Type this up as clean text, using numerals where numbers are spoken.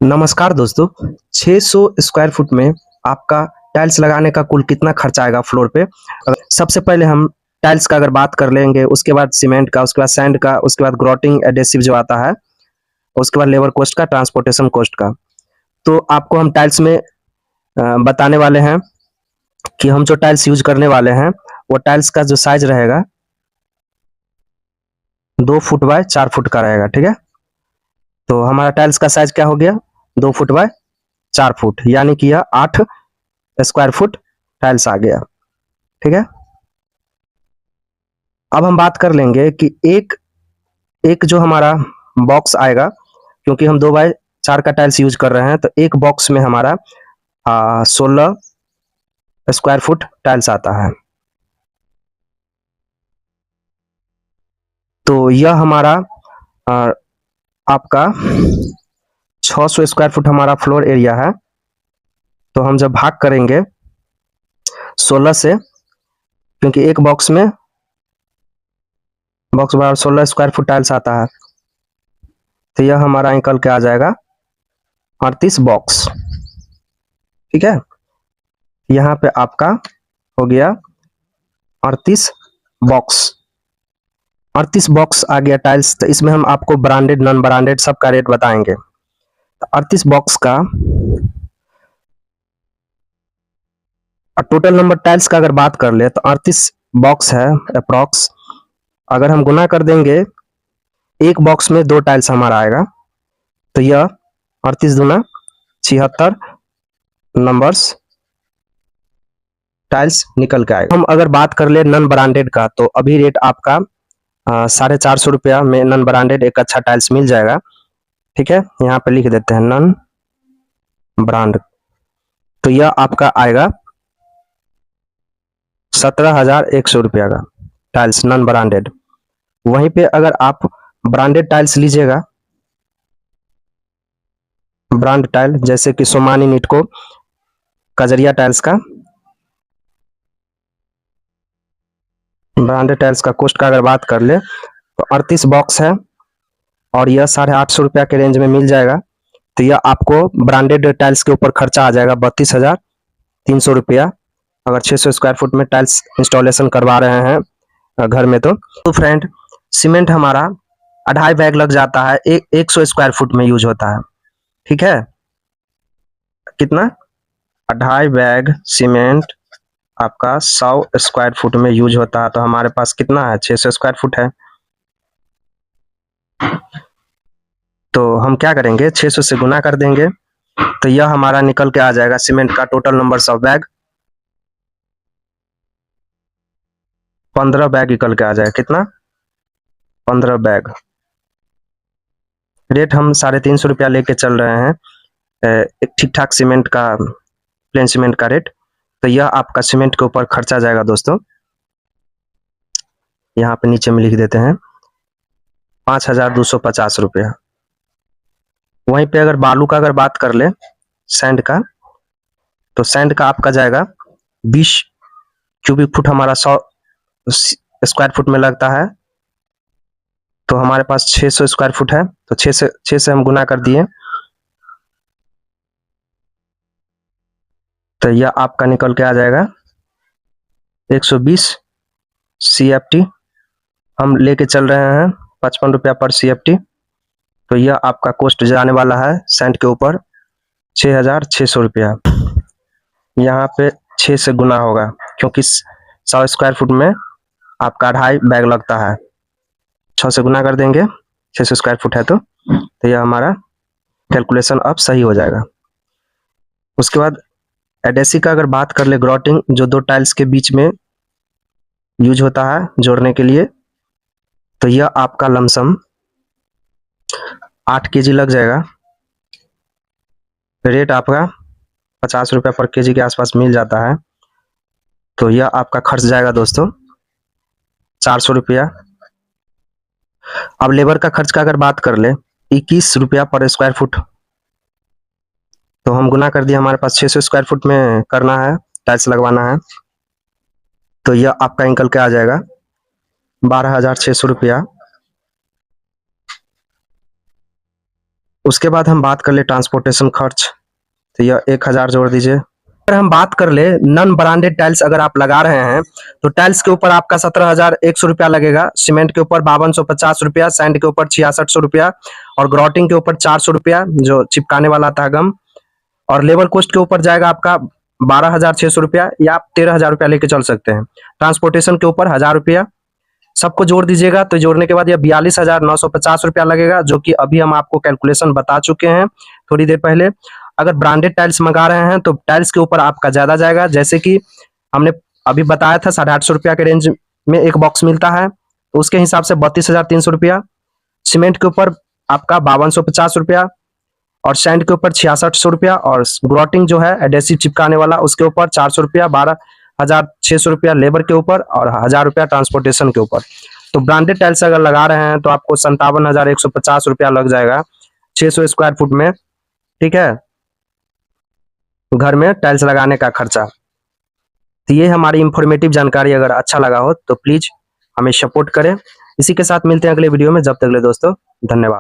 नमस्कार दोस्तों। 600 square foot में आपका टाइल्स लगाने का कुल कितना खर्चा आएगा फ्लोर पे? सबसे पहले हम टाइल्स का अगर बात कर लेंगे, उसके बाद सीमेंट का, उसके बाद सैंड का, उसके बाद ग्रोटिंग एडेसिव जो आता है, उसके बाद लेबर कॉस्ट का, ट्रांसपोर्टेशन कॉस्ट का। तो आपको हम टाइल्स में बताने वाले हैं कि हम जो टाइल्स यूज करने वाले हैं वो टाइल्स का जो साइज रहेगा 2 फुट बाय 4 फुट का रहेगा। ठीक है, तो हमारा टाइल्स का साइज क्या हो गया? 2 फुट बाय 4 फुट, यानी कि यह 8 स्क्वायर फुट टाइल्स आ गया। ठीक है, अब हम बात कर लेंगे कि एक एक जो हमारा बॉक्स आएगा, क्योंकि हम 2 बाय 4 का टाइल्स यूज कर रहे हैं, तो एक बॉक्स में हमारा 16 स्क्वायर फुट टाइल्स आता है। तो यह हमारा आ, आपका 600 स्क्वायर फुट हमारा फ्लोर एरिया है। तो हम जब भाग करेंगे 16 से, क्योंकि एक बॉक्स बार 16 स्क्वायर फुट टाइल्स आता है, तो यह हमारा निकल के आ जाएगा 38 बॉक्स। ठीक है, यहाँ पे आपका हो गया 38 बॉक्स। 38 बॉक्स आ गया टाइल्स। तो इसमें हम आपको ब्रांडेड नॉन ब्रांडेड सबका रेट बताएंगे। तो 38 बॉक्स का टोटल नंबर टाइल्स का अगर बात कर ले तो 38 बॉक्स है अप्रोक्स। अगर हम गुना कर देंगे, एक बॉक्स में 2 टाइल्स हमारा आएगा, तो यह 38 दूना 76 नंबर्स टाइल्स निकल के आएगा। हम अगर बात कर ले नॉन ब्रांडेड का, तो अभी रेट आपका 450 रुपया में नॉन ब्रांडेड एक अच्छा टाइल्स मिल जाएगा। ठीक है, यहाँ पे लिख देते हैं नॉन ब्रांड। तो यह आपका आएगा 17,100 रुपया का टाइल्स नॉन ब्रांडेड। वहीं पे अगर आप ब्रांडेड टाइल्स लीजिएगा, ब्रांड टाइल जैसे कि सोमानी नीटको, कजरिया टाइल्स का ब्रांडेड टाइल्स का कॉस्ट का अगर बात कर ले तो 38 बॉक्स है और यह 850 रुपया के रेंज में मिल जाएगा। तो यह आपको ब्रांडेड टाइल्स के ऊपर खर्चा आ जाएगा 32,300 रुपया, अगर 600 स्क्वायर फुट में टाइल्स इंस्टॉलेशन करवा रहे हैं घर में। तो फ्रेंड, सीमेंट हमारा 2.5 बैग लग जाता है, 100 स्क्वायर फुट में यूज होता है। ठीक है, कितना? 2.5 बैग सीमेंट आपका 100 स्क्वायर फुट में यूज होता है। तो हमारे पास कितना है? 600 स्क्वायर फुट है। तो हम क्या करेंगे, 600 से गुना कर देंगे, तो यह हमारा निकल के आ जाएगा सीमेंट का टोटल नंबर 100 बैग। 15 बैग निकल के आ जाएगा। कितना? 15 बैग। रेट हम 350 रुपया लेके चल रहे हैं, एक ठीक ठाक सीमेंट का, प्लेन सीमेंट का रेट। तो यह आपका सीमेंट के ऊपर खर्चा जाएगा दोस्तों, यहाँ पे नीचे में लिख देते हैं 5,250 रुपया। वहीं पे अगर बालू का अगर बात कर ले, सैंड का, तो सैंड का आपका जाएगा 20 क्यूबिक फुट हमारा 100 स्क्वायर फुट में लगता है। तो हमारे पास 600 स्क्वायर फुट है, तो 6 से हम गुना कर दिए, तो यह आपका निकल के आ जाएगा 120 CFT। हम लेके चल रहे हैं 55 रुपया पर CFT। तो यह आपका कॉस्ट जाने वाला है सैंड के ऊपर 6,600 रुपया। यहाँ पे 6 से गुना होगा, क्योंकि 100 स्क्वायर फुट में आपका 2.5 बैग लगता है। 6 से गुना कर देंगे, 600 स्क्वायर फुट है, तो यह हमारा कैलकुलेशन अब सही हो जाएगा। उसके बाद एडेसी का अगर बात कर ले, ग्रॉटिंग जो 2 टाइल्स के बीच में यूज होता है जोड़ने के लिए, तो यह आपका लमसम 8 kg लग जाएगा। रेट आपका 50 रुपया पर केजी के आसपास मिल जाता है। तो यह आपका खर्च जाएगा दोस्तों 400 रुपया। अब लेबर का खर्च का अगर बात कर ले, 21 रुपया पर स्क्वायर फुट। तो हम गुना कर दिए, हमारे पास 600 स्क्वायर फुट में करना है, टाइल्स लगवाना है। तो यह आपका निकल के आ जाएगा 12,600 रुपया उसके बाद हम बात कर ले ट्रांसपोर्टेशन खर्च, तो यह 1000 जोड़ दीजिए। अगर हम बात कर ले नॉन ब्रांडेड टाइल्स अगर आप लगा रहे हैं तो टाइल्स के ऊपर आपका 17,100 रुपया लगेगा, सीमेंट के ऊपर 5250 रुपया, सैंड के ऊपर 6600 रुपया और ग्राउटिंग के ऊपर 400 रुपया जो चिपकाने वाला आता है गम, और लेबर कॉस्ट के ऊपर जाएगा आपका 12,600 रुपया या आप 13,000 रुपया लेके चल सकते हैं। ट्रांसपोर्टेशन के ऊपर 1000 रुपया, सबको जोड़ दीजिएगा तो जोड़ने के बाद यह 42,950 रुपया लगेगा, जो कि अभी हम आपको कैलकुलेशन बता चुके हैं थोड़ी देर पहले। अगर ब्रांडेड टाइल्स मंगा रहे हैं तो टाइल्स के ऊपर आपका ज्यादा जाएगा, जैसे कि हमने अभी बताया था 850 रुपया के रेंज में एक बॉक्स मिलता है, तो उसके हिसाब से 32,300 रुपया। सीमेंट के ऊपर आपका 5250 रुपया और सैंड के ऊपर 6600 रुपया और ग्राउटिंग जो है एडेसिव चिपकाने वाला उसके ऊपर 400 रुपया, 12,600 रुपया लेबर के ऊपर और 1000 रुपया ट्रांसपोर्टेशन के ऊपर। तो ब्रांडेड टाइल्स अगर लगा रहे हैं तो आपको 57,150 रुपया लग जाएगा 600 स्क्वायर फुट में, ठीक है, घर में टाइल्स लगाने का खर्चा। तो ये हमारी इंफॉर्मेटिव जानकारी अगर अच्छा लगा हो तो प्लीज हमें सपोर्ट करें। इसी के साथ मिलते हैं अगले वीडियो में, जब तक के लिए दोस्तों धन्यवाद।